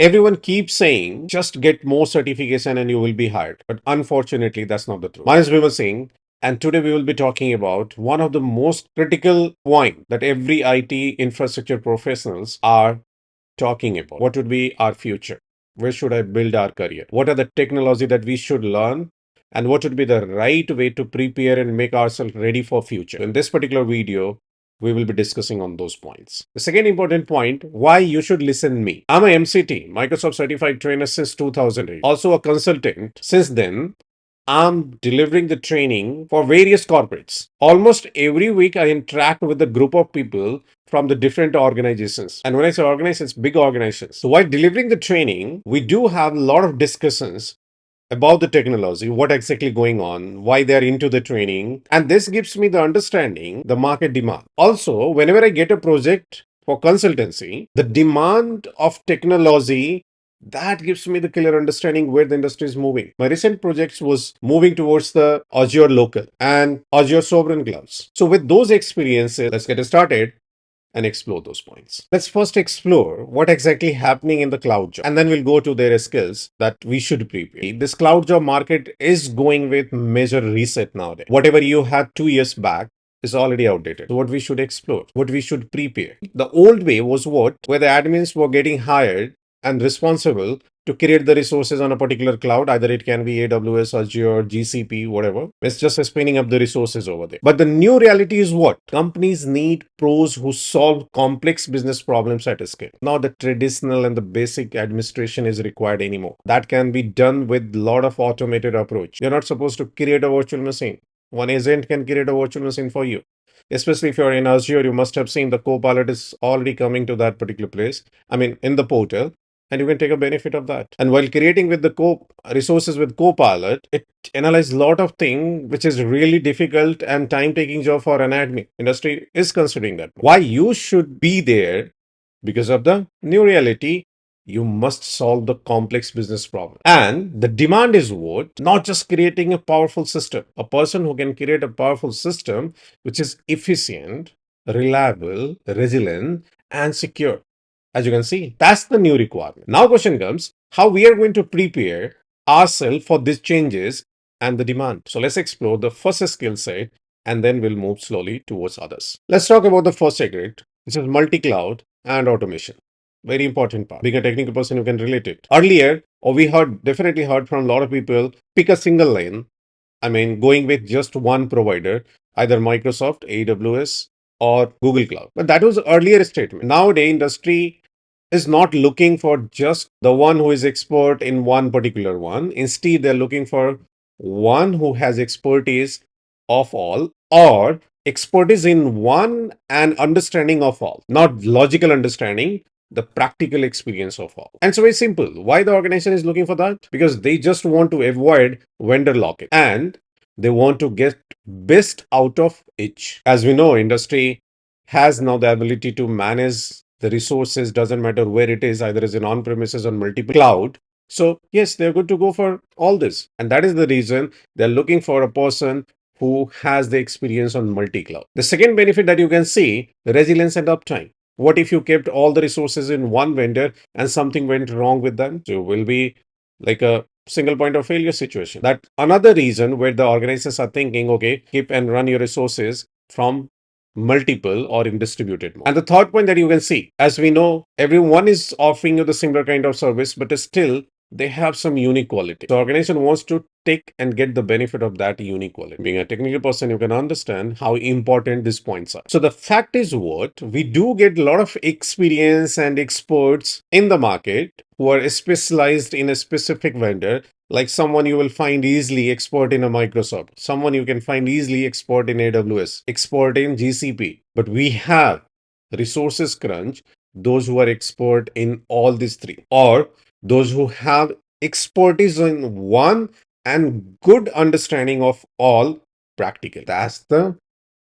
Everyone keeps saying just get more certification and you will be hired. But unfortunately, that's not the truth. My name is Vimal Singh, and today we will be talking about one of the most critical point that every IT infrastructure professionals are talking about. What would be our future? Where should I build our career? What are the technology that we should learn? And what would be the right way to prepare and make ourselves ready for future? In this particular video, we will be discussing on those points. The second important point, why you should listen me. I'm a MCT, Microsoft Certified Trainer since 2008. Also a consultant. Since then, I'm delivering the training for various corporates. Almost every week, I interact with a group of people from the different organizations. And when I say organizations, big organizations. So while delivering the training, we do have a lot of discussions about the technology, what exactly going on, why they're into the training. And this gives me the understanding, the market demand. Also, whenever I get a project for consultancy, the demand of technology that gives me the clear understanding where the industry is moving. My recent projects was moving towards the Azure local and Azure sovereign clouds. So with those experiences, let's get started and explore those points. Let's first explore what exactly happening in the cloud job, and then we'll go to their skills that we should prepare. This cloud job market is going with major reset nowadays. Whatever you had 2 years back is already outdated. So what we should explore, what we should prepare. The old way was what? Where the admins were getting hired and responsible to create the resources on a particular cloud. Either it can be AWS, Azure, GCP, whatever. It's just spinning up the resources over there. But the new reality is what? Companies need pros who solve complex business problems at a scale. Not the traditional and the basic administration is required anymore. That can be done with a lot of automated approach. You're not supposed to create a virtual machine. One agent can create a virtual machine for you. Especially if you're in Azure, you must have seen the Copilot is already coming to that particular place. I mean, in the portal, and you can take a benefit of that. And while creating with the resources with Copilot, it analyzes a lot of things which is really difficult and time-taking job for an admin. Industry is considering that. Why you should be there? Because of the new reality, you must solve the complex business problem. And the demand is what? Not just creating a powerful system. A person who can create a powerful system which is efficient, reliable, resilient, and secure. As you can see, that's the new requirement. Now question comes, how we are going to prepare ourselves for these changes and the demand. So let's explore the first skill set and then we'll move slowly towards others. Let's talk about the first segment, which is multi-cloud and automation. Very important part. Being a technical person, you can relate it. Earlier, or we definitely heard from a lot of people, pick a single lane. I mean, going with just one provider, either Microsoft, AWS, or Google Cloud. But that was earlier statement. Nowadays, industry is not looking for just the one who is expert in one particular one. Instead, they're looking for one who has expertise of all or expertise in one and understanding of all, not logical understanding, the practical experience of all. And so very simple. Why the organization is looking for that? Because they just want to avoid vendor lock-in and they want to get best out of each. As we know, industry has now the ability to manage the resources, doesn't matter where it is, either is in on-premises or multiple cloud. So yes, they're good to go for all this. And that is the reason they're looking for a person who has the experience on multi-cloud. The second benefit that you can see, resilience and uptime. What if you kept all the resources in one vendor and something went wrong with them? So it will be like a single point of failure situation. That another reason where the organizations are thinking, okay, keep and run your resources from multiple or in distributed mode. And the third point that you can see, as we know, everyone is offering you the similar kind of service, but still they have some unique quality. The organization wants to take and get the benefit of that unique quality. Being a technical person, you can understand how important these points are. So the fact is what? We do get a lot of experience and experts in the market who are specialized in a specific vendor, like someone you will find easily expert in a Microsoft, someone you can find easily expert in AWS, expert in GCP. But we have resources crunch, those who are expert in all these three, or those who have expertise in one and good understanding of all practical. That's the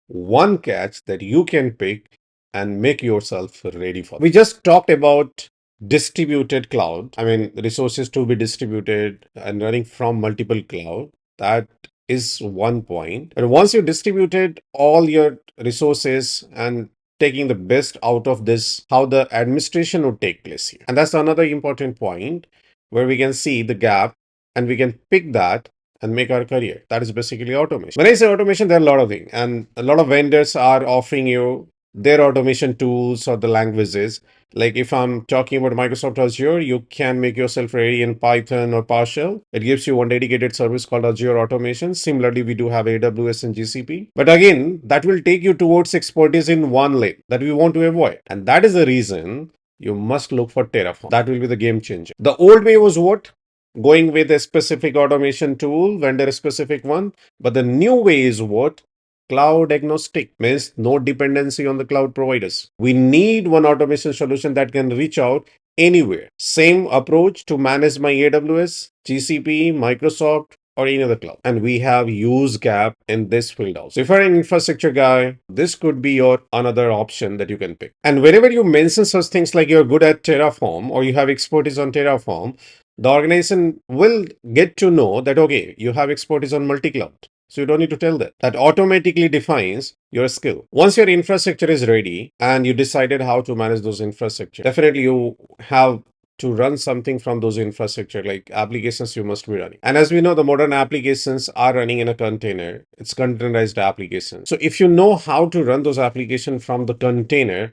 one catch that you can pick and make yourself ready for. We just talked about distributed cloud. I mean, resources to be distributed and running from multiple cloud. That is one point. But once you distributed all your resources and taking the best out of this, how the administration would take place here. And that's another important point where we can see the gap and we can pick that and make our career. That is basically automation. When I say automation, there are a lot of things, and a lot of vendors are offering you their automation tools or the languages. Like if I'm talking about Microsoft Azure, you can make yourself ready in Python or PowerShell. It gives you one dedicated service called Azure Automation. Similarly, we do have AWS and GCP. But again, that will take you towards expertise in one lane that we want to avoid. And that is the reason you must look for Terraform. That will be the game changer. The old way was what? Going with a specific automation tool, vendor specific one. But the new way is what? Cloud agnostic, means no dependency on the cloud providers. We need one automation solution that can reach out anywhere. Same approach to manage my AWS, GCP, Microsoft, or any other cloud. And we have use gap in this field also. If you're an infrastructure guy, this could be your another option that you can pick. And whenever you mention such things like you're good at Terraform or you have expertise on Terraform, the organization will get to know that, okay, you have expertise on multi-cloud. So you don't need to tell that. That automatically defines your skill. Once your infrastructure is ready and you decided how to manage those infrastructure, definitely you have to run something from those infrastructure, like applications you must be running. And as we know, the modern applications are running in a container. It's containerized application. So if you know how to run those applications from the container,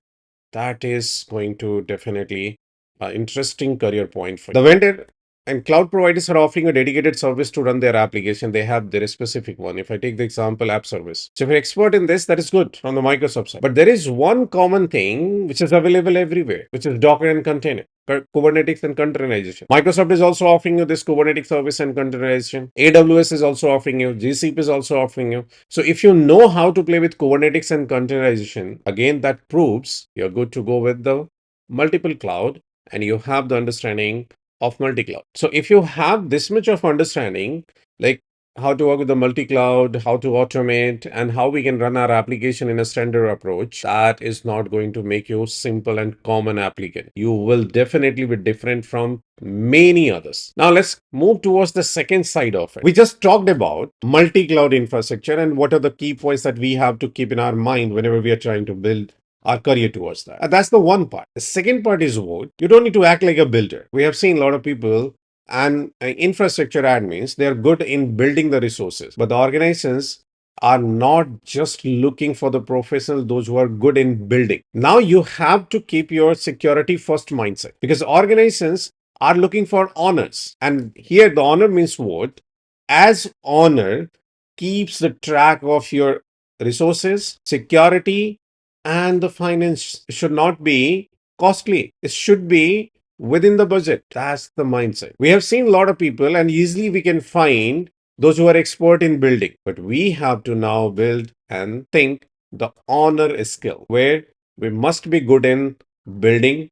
that is going to definitely interesting career point for you. The vendor and cloud providers are offering a dedicated service to run their application. They have their specific one. If I take the example, app service. So if you're expert in this, that is good from the Microsoft side. But there is one common thing which is available everywhere, which is Docker and container. Kubernetes and containerization. Microsoft is also offering you this Kubernetes service and containerization. AWS is also offering you. GCP is also offering you. So if you know how to play with Kubernetes and containerization, again, that proves you're good to go with the multiple cloud and you have the understanding of multi-cloud. So if you have this much of understanding, like how to work with the multi-cloud, how to automate, and how we can run our application in a standard approach, that is not going to make you simple and common applicant. You will definitely be different from many others. Now let's move towards the second side of it. We just talked about multi-cloud infrastructure and what are the key points that we have to keep in our mind whenever we are trying to build our career towards that. And that's the one part. The second part is what? You don't need to act like a builder. We have seen a lot of people and infrastructure admins, they're good in building the resources, but the organizations are not just looking for the professionals, those who are good in building. Now you have to keep your security first mindset because organizations are looking for honors. And here the honor means what? As honor keeps the track of your resources, security, and the finance should not be costly. It should be within the budget. That's the mindset. We have seen a lot of people, and easily we can find those who are expert in building. But we have to now build and think the honor skill, where we must be good in building,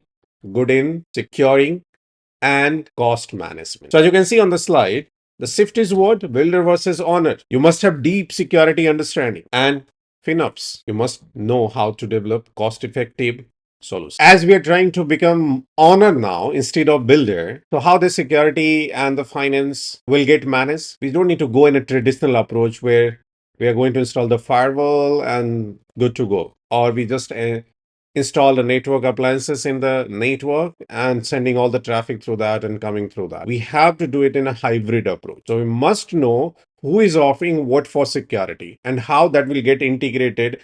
good in securing, and cost management. So as you can see on the slide, the shift is what? Builder versus honor. You must have deep security understanding and FinOps. You must know how to develop cost-effective solutions. As we are trying to become honor now instead of builder, so how the security and the finance will get managed? We don't need to go in a traditional approach where we are going to install the firewall and good to go. Or we just install the network appliances in the network and sending all the traffic through that and coming through that. We have to do it in a hybrid approach. So we must know who is offering what for security and how that will get integrated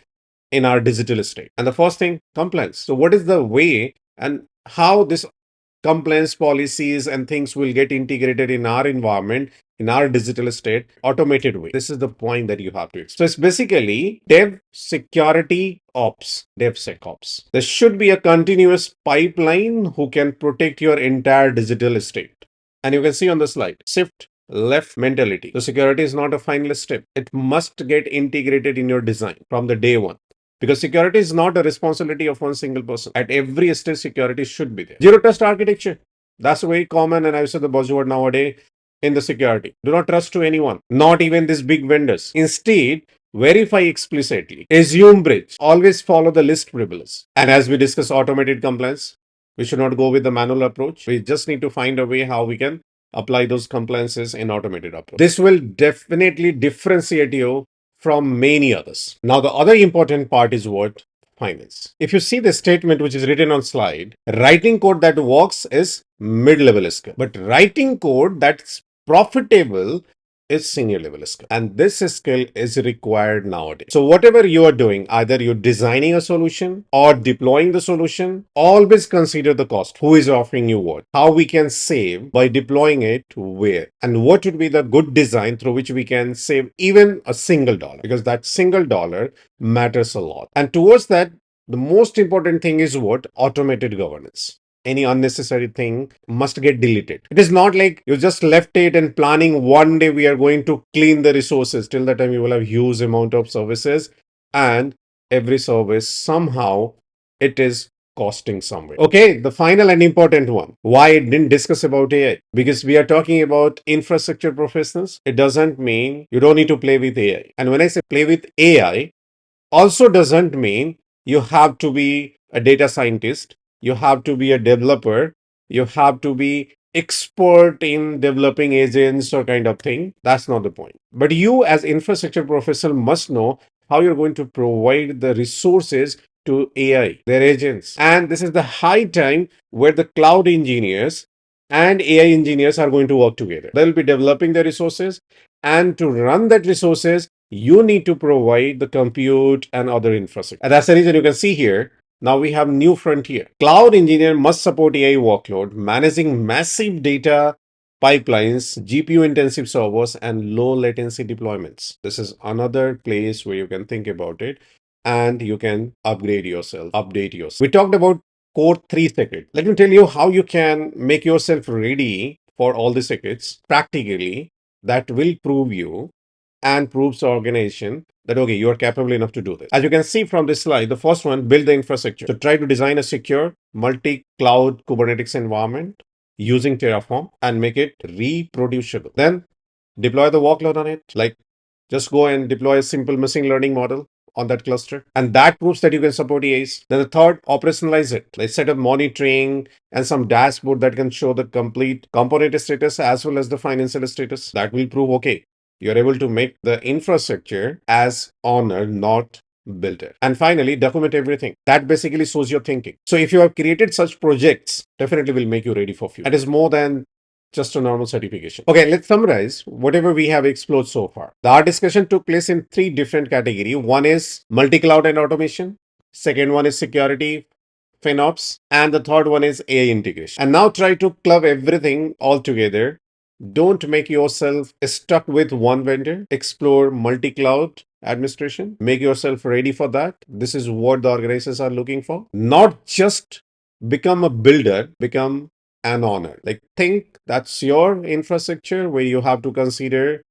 in our digital estate. And the first thing, compliance. So what is the way and how this compliance policies and things will get integrated in our environment, in our digital estate, automated way. This is the point that you have to explain. So it's basically DevSecOps. There should be a continuous pipeline who can protect your entire digital estate. And you can see on the slide, shift left mentality. So security is not a final step. It must get integrated in your design from the day one. Because security is not a responsibility of one single person. At every stage, security should be there. Zero trust architecture. That's very common, and I've said the buzzword nowadays in the security. Do not trust to anyone, not even these big vendors. Instead, verify explicitly. Assume bridge. Always follow the list privilege. And as we discuss automated compliance, we should not go with the manual approach. We just need to find a way how we can apply those compliances in automated approach. This will definitely differentiate you from many others. Now, the other important part is what? finance. If you see the statement which is written on slide, writing code that works is mid-level skill, but writing code that's profitable is senior level skill. And this skill is required nowadays. So whatever you are doing, either you're designing a solution or deploying the solution, always consider the cost. Who is offering you what? How we can save by deploying it where? And what would be the good design through which we can save even a single dollar? Because that single dollar matters a lot. And towards that, the most important thing is what? Automated governance. Any unnecessary thing must get deleted. It is not like you just left it and planning one day we are going to clean the resources. Till that time, you will have huge amount of services, and every service somehow it is costing somewhere. Okay, the final and important one. Why I didn't discuss about AI? Because we are talking about infrastructure professionals. It doesn't mean you don't need to play with AI. And when I say play with AI, also doesn't mean you have to be a data scientist, you have to be a developer, you have to be expert in developing agents or kind of thing. That's not the point. But you as infrastructure professional must know how you're going to provide the resources to AI, their agents. And this is the high time where the cloud engineers and AI engineers are going to work together. They'll be developing the resources, and to run that resources, you need to provide the compute and other infrastructure. And that's the reason you can see here. Now we have new frontier. Cloud engineer must support AI workload, managing massive data pipelines, GPU intensive servers, and low latency deployments. This is another place where you can think about it and you can upgrade yourself, update yourself. We talked about core 3 secrets. Let me tell you how you can make yourself ready for all the secrets practically that will prove you and proves the organization that okay, you are capable enough to do this. As you can see from this slide, the first one, build the infrastructure. So try to design a secure multi-cloud Kubernetes environment using Terraform and make it reproducible. Then deploy the workload on it. Like just go and deploy a simple machine learning model on that cluster. And that proves that you can support EAs. Then the third, operationalize it. Like set up monitoring and some dashboard that can show the complete component status as well as the financial status. That will prove okay, you're able to make the infrastructure as owner, not builder. And finally, document everything. That basically shows your thinking. So if you have created such projects, definitely will make you ready for future. It is more than just a normal certification. Okay, let's summarize whatever we have explored so far. Our discussion took place in 3 different categories. One is multi-cloud and automation. Second one is security, FinOps, and the third one is AI integration. And now try to club everything all together. Don't make yourself stuck with one vendor. Explore multi-cloud administration. Make yourself ready for that. This is what the organizations are looking for. Not just become a builder, become an owner. Like think that's your infrastructure where you have to consider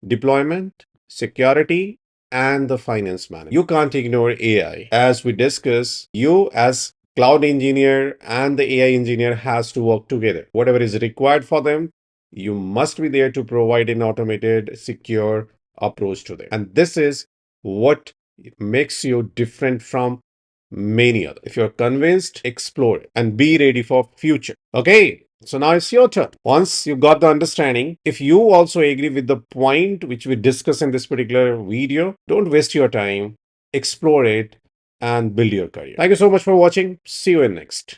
deployment, security, and the finance management. You can't ignore AI. As we discuss, you as cloud engineer and the AI engineer has to work together. Whatever is required for them, you must be there to provide an automated, secure approach to them. And this is what makes you different from many others. If you're convinced, explore it and be ready for future. Okay. So now it's your turn. Once you got the understanding, if you also agree with the point which we discuss in this particular video, don't waste your time, explore it and build your career. Thank you so much for watching. See you in next.